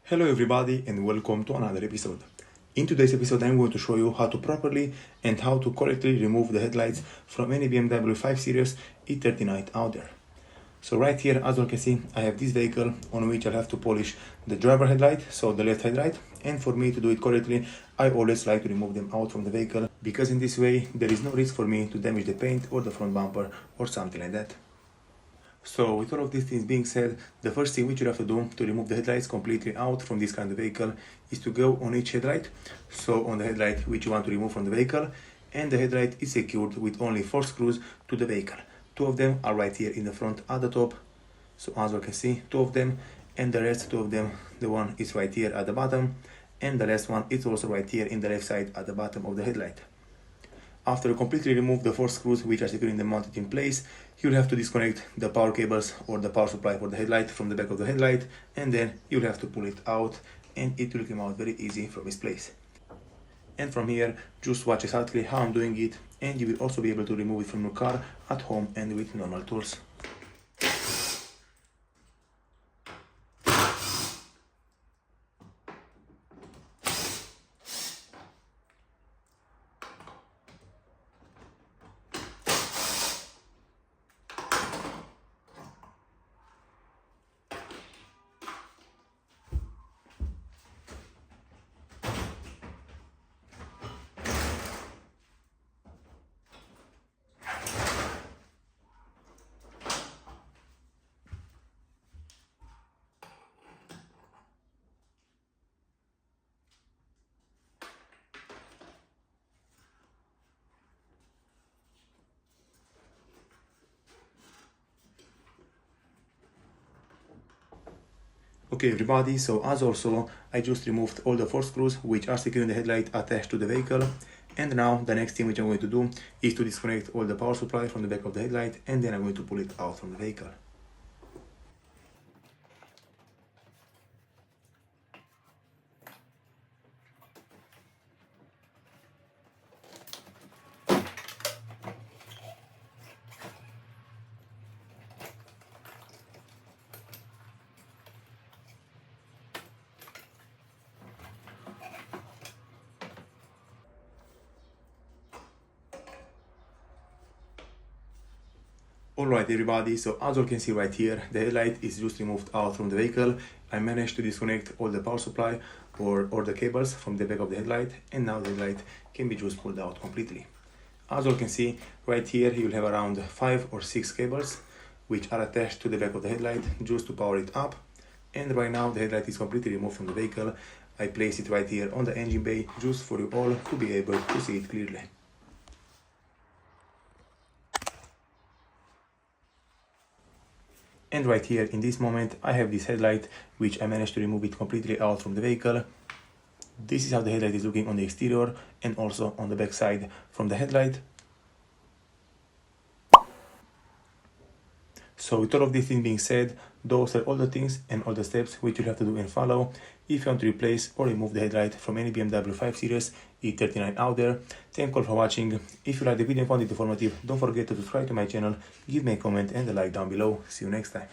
Hello everybody and welcome to another episode. In today's episode I'm going to show you how to properly and how to correctly remove the headlights from any BMW 5 Series E39 out there. So right here, as you can see, I have this vehicle on which I'll have to polish the driver headlight, so the left headlight, and for me to do it correctly I always like to remove them out from the vehicle, because in this way there is no risk for me to damage the paint or the front bumper or something like that. So with all of these things being said, the first thing which you have to do to remove the headlights completely out from this kind of vehicle is to go on each headlight. So on the headlight which you want to remove from the vehicle, and the headlight is secured with only 4 screws to the vehicle. 2 of them are right here in the front at the top. So as you can see, 2 of them, and the rest 2 of them, the one is right here at the bottom, and the last one is also right here in the left side at the bottom of the headlight. After you completely remove the 4 screws which are securing them mounted in place, you'll have to disconnect the power cables or the power supply for the headlight from the back of the headlight, and then you'll have to pull it out and it will come out very easy from its place. And from here, just watch exactly how I'm doing it, and you will also be able to remove it from your car at home and with normal tools. Okay everybody, so as also I just removed all the 4 screws which are securing the headlight attached to the vehicle, and now the next thing which I'm going to do is to disconnect all the power supply from the back of the headlight, and then I'm going to pull it out from the vehicle. Alright everybody, so as you can see right here, the headlight is just removed out from the vehicle. I managed to disconnect all the power supply or the cables from the back of the headlight, and now the headlight can be just pulled out completely. As you can see right here, you'll have around 5 or 6 cables which are attached to the back of the headlight just to power it up. And right now the headlight is completely removed from the vehicle. I place it right here on the engine bay just for you all to be able to see it clearly. And right here in this moment I have this headlight which I managed to remove it completely out from the vehicle. This is how the headlight is looking on the exterior and also on the back side from the headlight. So with all of this thing being said, those are all the things and all the steps which you have to do and follow if you want to replace or remove the headlight from any BMW 5 Series E39 out there. Thank you all for watching. If you like the video and found it informative, don't forget to subscribe to my channel, give me a comment and a like down below. See you next time.